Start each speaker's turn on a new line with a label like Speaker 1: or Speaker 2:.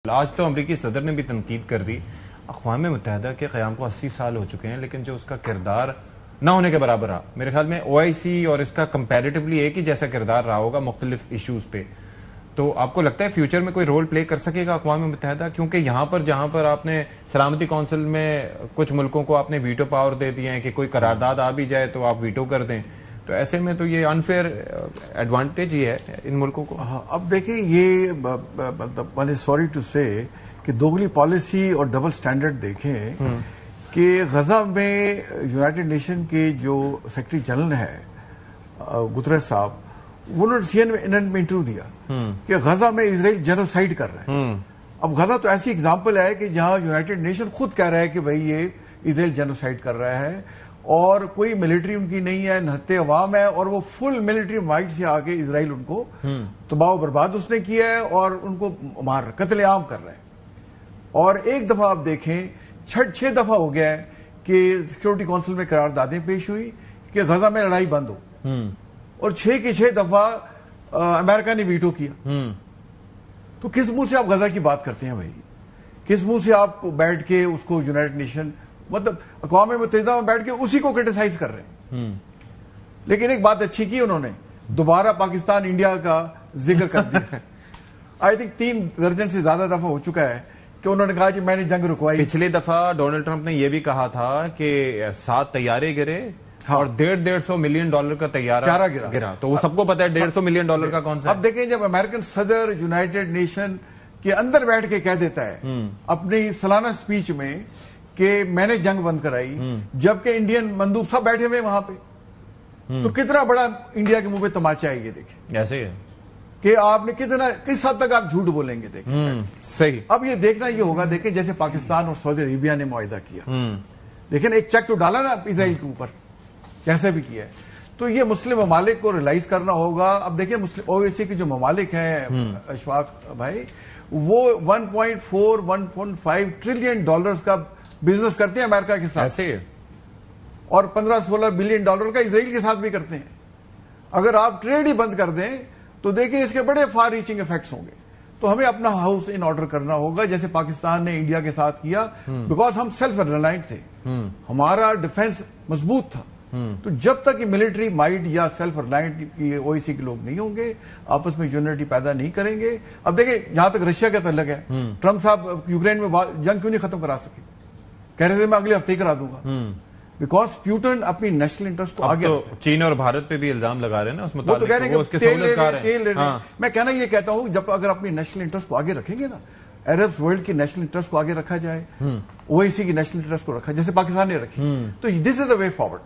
Speaker 1: آج تو امریکی صدر نے بھی تنقید کر دی اقوام متحدہ کے قیام کو 80 سال ہو چکے ہیں، لیکن جو اس کا کردار نہ ہونے کے برابر رہا. میرے خیال میں OIC اور اس کا کمپیریٹیولی ایک ہی جیسا کردار رہا ہوگا مختلف ایشوز پہ. تو آپ کو لگتا ہے فیوچر میں کوئی رول پلے کر سکے گا اقوام متحدہ؟ کیونکہ یہاں پر جہاں پر آپ نے سلامتی کونسل میں کچھ ملکوں کو آپ نے ویٹو پاور دے دیا ہے کہ کوئی قرارداد آ بھی جائے تو آپ ویٹو کر دیں، تو ایسے میں تو یہ انفیئر ایڈوانٹیج ہی ہے ان ملکوں کو.
Speaker 2: اب دیکھیں یہ مطلب سوری ٹو سے کہ دوگلی پالیسی اور ڈبل سٹینڈرڈ دیکھیں کہ غزہ میں یونائٹڈ نیشن کے جو سیکرٹری جنرل ہے گتریس صاحب، انہوں نے CNN میں انٹرویو دیا کہ غزہ میں اسرائیل جینوسائیڈ کر رہا ہے. اب غزہ تو ایسی اگزامپل ہے کہ جہاں یونائٹڈ نیشن خود کہہ رہا ہے کہ بھئی یہ اسرائیل جینوسائیڈ کر رہا ہے اور کوئی ملٹری ان کی نہیں ہے، نہتے عوام ہے، اور وہ فل ملٹری مائٹ سے آگے اسرائیل ان کو تباہ و برباد اس نے کیا ہے اور ان کو مار قتل عام کر رہا ہے. اور ایک دفعہ آپ دیکھیں 6 دفعہ ہو گیا ہے کہ سیکورٹی کونسل میں قراردادیں پیش ہوئی کہ غزہ میں لڑائی بند ہو، اور 6 کی 6 دفعہ امریکہ نے ویٹو کیا. تو کس منہ سے آپ غزہ کی بات کرتے ہیں بھائی؟ کس منہ سے آپ بیٹھ کے اس کو یونائٹڈ نیشن مطلب اقوام متحدہ میں بیٹھ کے اسی کو کرٹیسائز کر رہے ہیں؟ لیکن ایک بات اچھی کی انہوں نے، دوبارہ پاکستان انڈیا کا ذکر کر دیا. آئی تھنک 3 درجن سے زیادہ دفعہ ہو چکا ہے کہ انہوں نے کہا کہ میں نے جنگ رکوائی.
Speaker 1: پچھلی دفعہ ڈونلڈ ٹرمپ نے یہ بھی کہا تھا کہ 7 طیارے گرے اور $150 ملین کا طیارہ گرا. تو وہ سب کو پتا ہے $150 ملین کا کون سا.
Speaker 2: اب دیکھیں جب امریکن صدر یونائٹڈ نیشن کے اندر بیٹھ کے کہہ دیتا ہے اپنی سالانہ سپیچ میں کہ میں نے جنگ بند کرائی، جبکہ انڈین مندوب سب بیٹھے ہوئے وہاں پہ، تو کتنا بڑا انڈیا کے منہ پہ تماچا ہے یہ دیکھیں.
Speaker 1: ایسے ہے
Speaker 2: کہ آپ نے کس حد تک آپ جھوٹ بولیں گے. دیکھیں
Speaker 1: صحیح.
Speaker 2: اب یہ دیکھنا یہ ہوگا، دیکھیں جیسے پاکستان اور سعودی عربیہ نے معاہدہ کیا، دیکھیں ایک چیک تو ڈالا نا اسرائیل کے اوپر، کیسے بھی کیا ہے. تو یہ مسلم ممالک کو ریلائز کرنا ہوگا. اب دیکھیں OIC کے جو ممالک ہیں اشفاق بھائی، وہ 1.5 ٹریلین ڈالرز کا بزنس کرتے ہیں امریکہ کے ساتھ،
Speaker 1: ایسے
Speaker 2: اور 15-16 بلین ڈالر کا اسرائیل کے ساتھ بھی کرتے ہیں. اگر آپ ٹریڈ ہی بند کر دیں تو دیکھیں اس کے بڑے فار ریچنگ افیکٹس ہوں گے. تو ہمیں اپنا ہاؤس ان آرڈر کرنا ہوگا جیسے پاکستان نے انڈیا کے ساتھ کیا، بیکاز ہم سیلف ریلائنٹ تھے، ہمارا ڈیفنس مضبوط تھا. تو جب تک یہ ملٹری مائٹ یا سیلف ریلائنٹ OIC کے لوگ نہیں ہوں گے، آپس میں یونٹی پیدا نہیں کریں گے. اب دیکھیں جہاں تک رشیا کا تعلق ہے، ٹرمپ صاحب یوکرین میں جنگ کیوں نہیں ختم کرا سکے؟ کہہ رہے تھے میں اگلے ہفتے ہی کرا دوں گا، بیکاز پیوٹن اپنی نیشنل انٹرسٹ کو آگے.
Speaker 1: چین اور بھارت پہ بھی الزام لگا رہے ہیں نا اس
Speaker 2: وہ تو کہہ رہے ہیں کہ تیل لے رہے ہیں. میں کہنا یہ کہتا ہوں جب اگر اپنی نیشنل انٹرسٹ کو آگے رکھیں گے نا، عرب ورلڈ کی نیشنل انٹرسٹ کو آگے رکھا جائے، OIC کی نیشنل انٹرسٹ کو رکھا جیسے پاکستان نے رکھی، تو دس از دا وے فارورڈ.